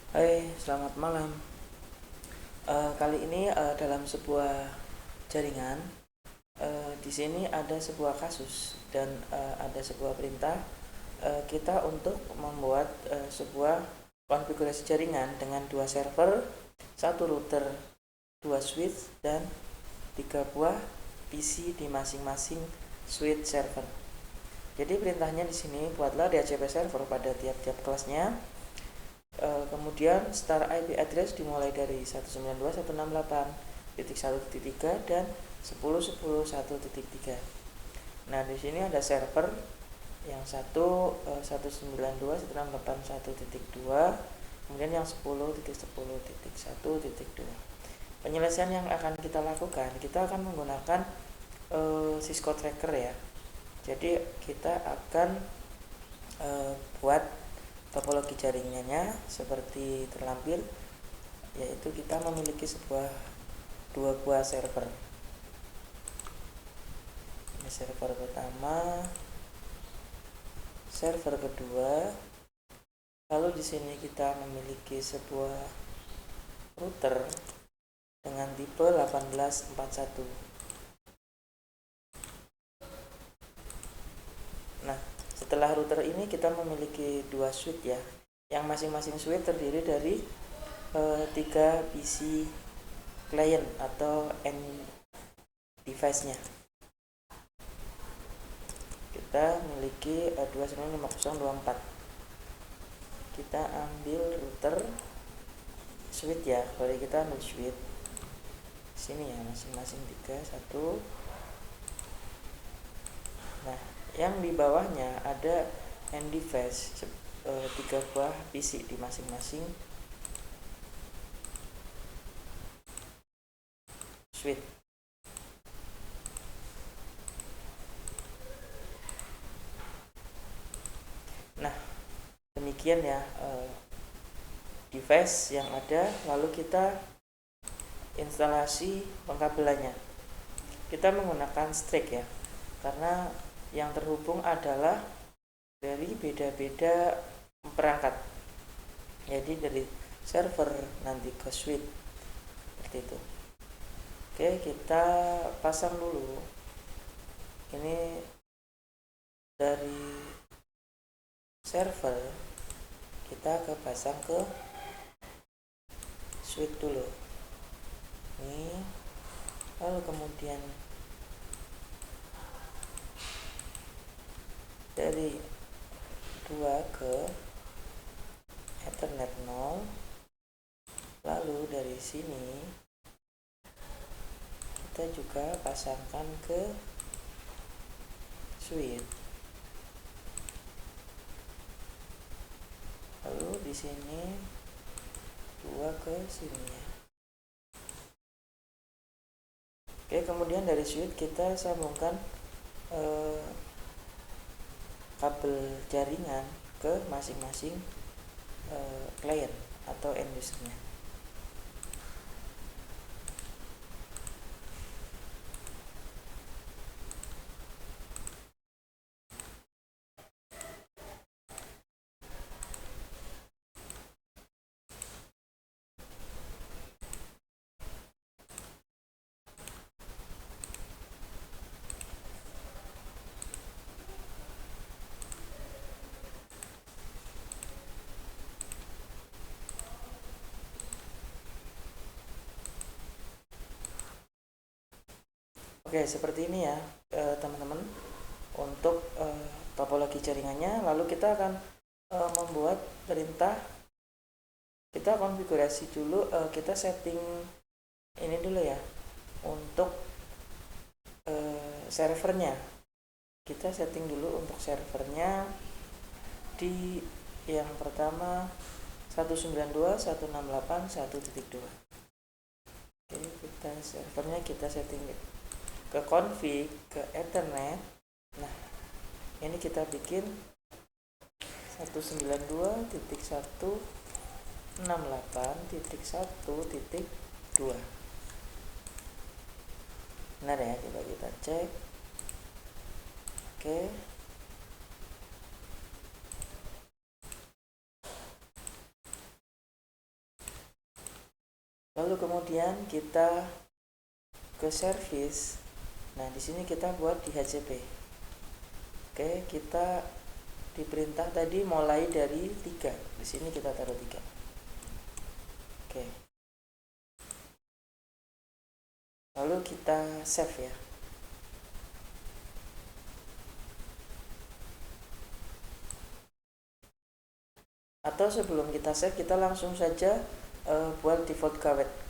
Hai, selamat malam. Kali ini dalam sebuah jaringan, di sini ada sebuah kasus dan ada sebuah perintah kita untuk membuat sebuah konfigurasi jaringan dengan dua server, satu router, dua switch, dan tiga buah PC di masing-masing switch server. Jadi perintahnya di sini buatlah DHCP server pada tiap-tiap kelasnya. Kemudian start IP address dimulai dari 192.168.1.3 dan 10.10.1.3. Nah, di sini ada server yang satu 192.168.1.2, kemudian yang 10.10.1.2. Penyelesaian yang akan kita lakukan, kita akan menggunakan Cisco Tracker ya. Jadi kita akan buat topologi jaringannya seperti terlampir, yaitu kita memiliki dua buah server. Ini server pertama, server kedua. Lalu di sini kita memiliki sebuah router dengan tipe 1841. Nah, setelah router ini kita memiliki dua switch ya, yang masing-masing switch terdiri dari 3 PC client atau end device-nya. Kita memiliki 2.9.50.24. Kita ambil router switch ya, kalau kita ambil switch sini ya, masing-masing 3, 1. Nah, yang di bawahnya ada end device, 3 buah PC di masing-masing switch. Nah, demikian ya device yang ada. Lalu kita instalasi pengkabelannya. Kita menggunakan streak ya, karena yang terhubung adalah dari beda-beda perangkat. Jadi dari server nanti ke switch seperti itu. Oke, kita pasang dulu. Ini dari server kita pasang ke switch dulu. Ini lalu kemudian dari 2 ke Ethernet 0. Lalu dari sini kita juga pasangkan ke switch. Lalu di sini 2 ke sini ya. Oke, kemudian dari switch kita sambungkan kabel jaringan ke masing-masing client atau end usernya. Oke, seperti ini ya teman-teman untuk topologi jaringannya. Lalu kita akan membuat perintah. Kita konfigurasi dulu, kita setting ini dulu ya untuk servernya. Kita setting dulu untuk servernya di yang pertama 192.168.1.2. Oke, kita servernya kita setting ke config, ke ethernet. Nah, ini kita bikin 192.168.1.2. Benar ya, coba kita cek. Oke, Lalu kemudian kita ke service. Nah, di sini kita buat di HCP. Oke, kita di perintah tadi mulai dari 3. Di sini kita taruh 3. Oke. Lalu kita save ya. Atau sebelum kita save, kita langsung saja buat default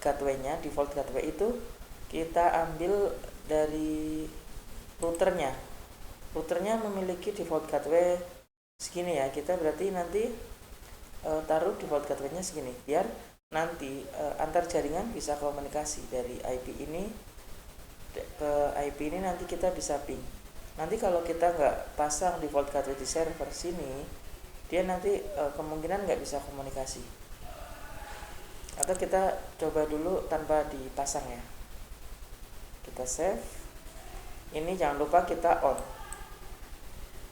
gateway-nya. Default gateway itu kita ambil dari routernya. Routernya memiliki default gateway segini ya. Kita berarti nanti taruh default gateway-nya segini, biar nanti antar jaringan bisa komunikasi dari IP ini ke IP ini. Nanti kita bisa ping. Nanti kalau kita nggak pasang default gateway di server sini, dia nanti kemungkinan nggak bisa komunikasi. Atau kita coba dulu tanpa dipasang ya. Kita save. Ini jangan lupa kita on.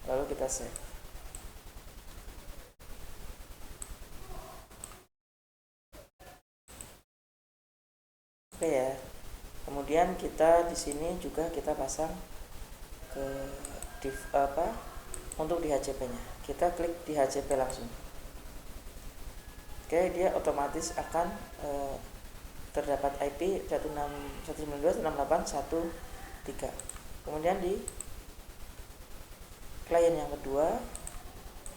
Lalu kita save. Oke ya. Kemudian kita di sini juga kita pasang ke untuk di HCP-nya. Kita klik di HCP langsung. Oke, dia otomatis akan terdapat IP 192.168.1.3. Kemudian di klien yang kedua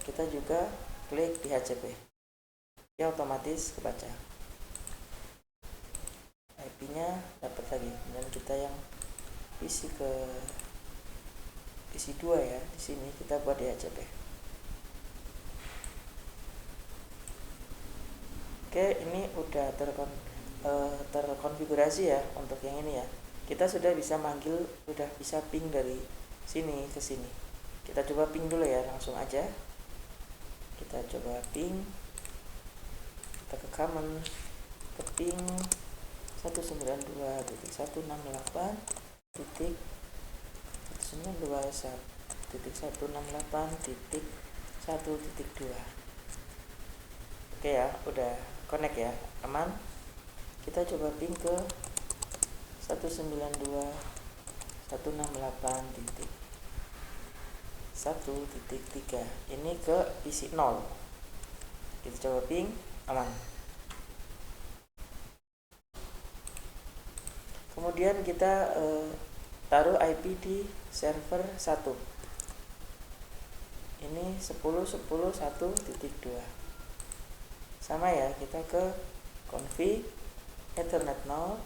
kita juga klik di HCP, dia otomatis kebaca, IP-nya dapat lagi. Kemudian kita yang isi ke isi 2 ya, di sini kita buat di HCP. Oke, ini udah terkonfigurasi ya untuk yang ini ya. Kita sudah bisa manggil, sudah bisa ping dari sini ke sini. Kita coba ping dulu ya, langsung aja. Kita coba ping. Kita ke common, ke ping 192.168.168.1.2. Oke ya, udah connect ya, aman. Kita coba ping ke 192.168.1.3. Ini ke PC 0. Kita coba ping, aman. Kemudian kita taruh IP di server 1. Ini 10.10.1.2. Sama ya, kita ke config Ethernet 0.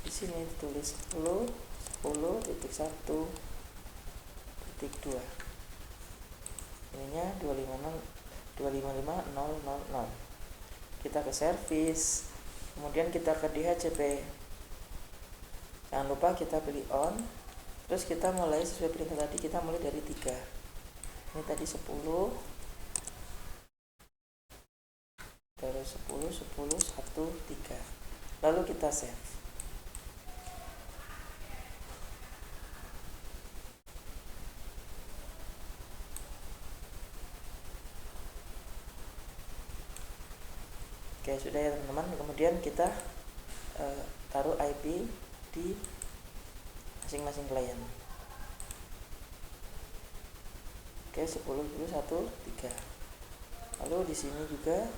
Di sini ditulis 10.10.1.2. Ininya 255.000. Kita ke service, kemudian kita ke DHCP. Jangan lupa kita pilih on. Terus kita mulai sesuai perintah tadi, kita mulai dari 3. Ini tadi 10, terus 10, 10, 1, 3. Lalu kita save. Oke, sudah ya teman-teman. Kemudian kita taruh IP di masing-masing klien. Oke, 10, 10, 1, 3. Lalu di sini juga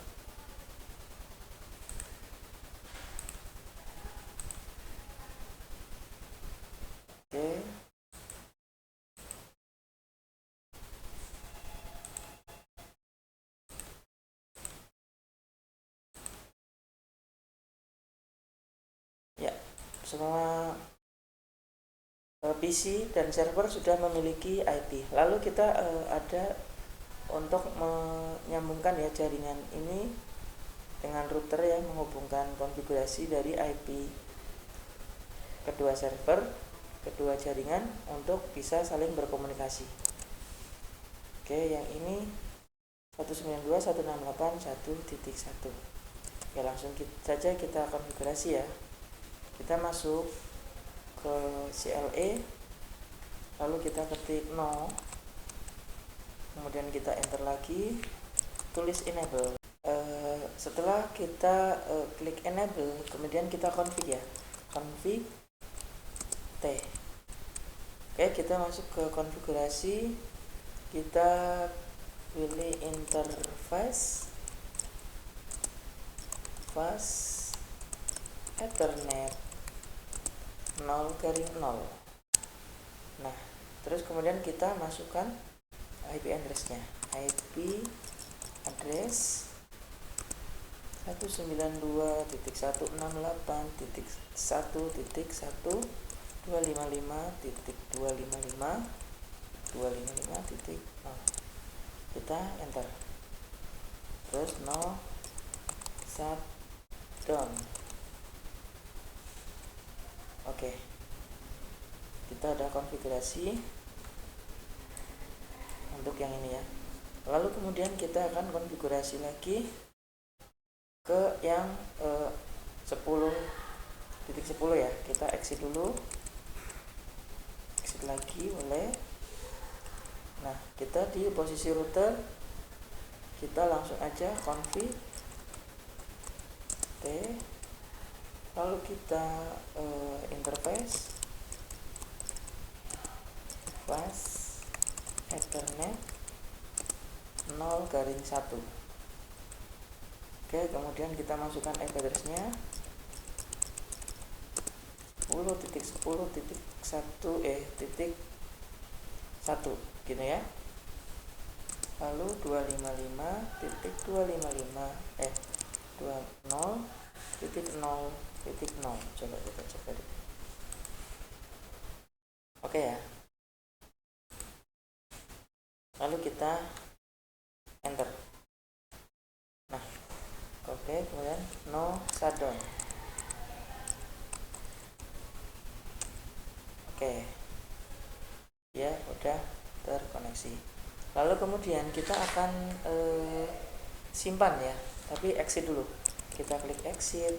ya, semua PC dan server sudah memiliki IP. Lalu kita ada untuk menyambungkan ya jaringan ini dengan router yang menghubungkan konfigurasi dari IP kedua server, kedua jaringan untuk bisa saling berkomunikasi. Oke, yang ini 192.168.1.1. Ya, langsung saja kita konfigurasi ya. Kita masuk ke CLE, lalu kita ketik no, kemudian kita enter lagi, tulis enable. setelah kita klik enable, kemudian kita config ya, config T. Oke, kita masuk ke konfigurasi, kita pilih interface Ethernet 0/0. Nah, terus kemudian kita masukkan IP address-nya. IP address 192.168.1.255.255.255.0. Kita enter. Terus no shutdown. Oke. Kita ada konfigurasi untuk yang ini ya. Lalu kemudian kita akan konfigurasi lagi ke yang 10.10 ya. Kita exit dulu, exit lagi boleh. Nah, kita di posisi router, kita langsung aja config T, lalu kita interface Ethernet 0/1. Oke, kemudian kita masukkan IP address-nya 10.10.1 gitu ya. Lalu 255.20.0.0. Coba kita coba deh. Oke ya. Lalu kita enter. Nah, oke, kemudian no shutdown. Oke. Ya, udah terkoneksi. Lalu kemudian kita akan simpan ya, tapi exit dulu. Kita klik exit,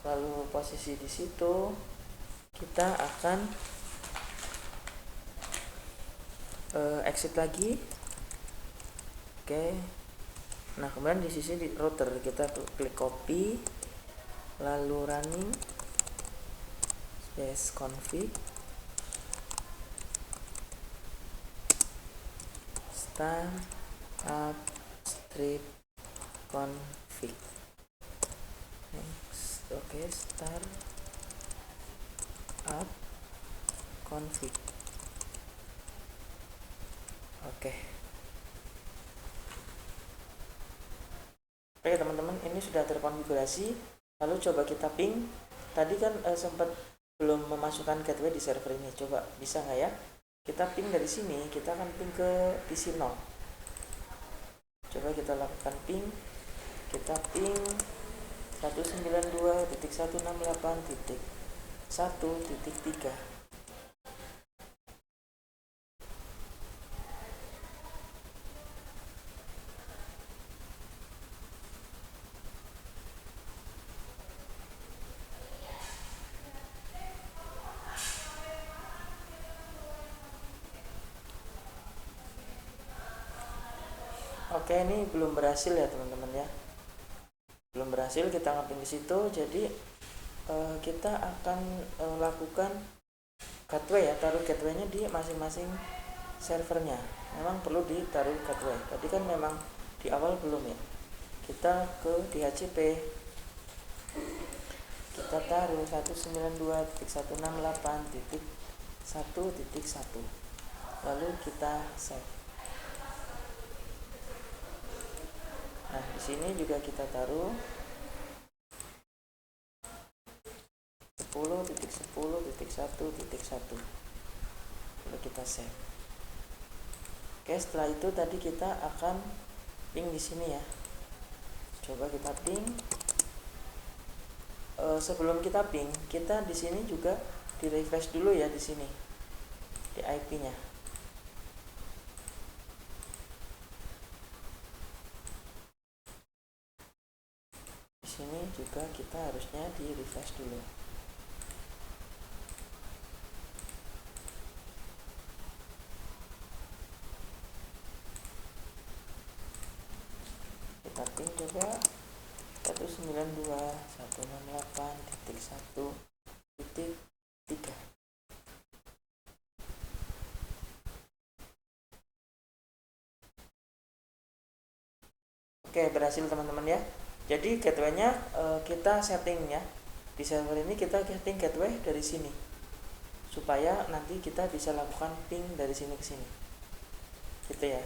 lalu posisi di situ kita akan exit lagi. Oke. Nah, kemudian di sisi di router kita klik copy, lalu running space config startup strip config. Next. Oke, startup config. Oke, teman-teman, ini sudah terkonfigurasi. Lalu coba kita ping. Tadi kan sempat belum memasukkan gateway di server ini. Coba bisa nggak ya? Kita ping dari sini. Kita akan ping ke PC 0. Coba kita lakukan ping. Kita ping 192.168.1.3. Oke, ini belum berhasil ya teman-teman ya. Belum berhasil, kita ngeping di situ. Jadi kita akan lakukan gateway ya, taruh gateway-nya di masing-masing servernya. Memang perlu ditaruh gateway. Tadi kan memang di awal belum ya. Kita ke DHCP. Kita taruh 192.168.1.1. Lalu kita save. Nah, di sini juga kita taruh 10.10.1.1. Lalu kita save. Oke, setelah itu tadi kita akan ping di sini ya. Coba kita ping. Sebelum kita ping, kita di sini juga di refresh dulu ya di sini di IP-nya. Di sini juga kita harusnya di refresh dulu. Kita ping coba. 192.168.1.3. Oke, berhasil teman-teman ya. Jadi gateway-nya kita settingnya di server ini, kita setting gateway dari sini supaya nanti kita bisa lakukan ping dari sini ke sini gitu ya.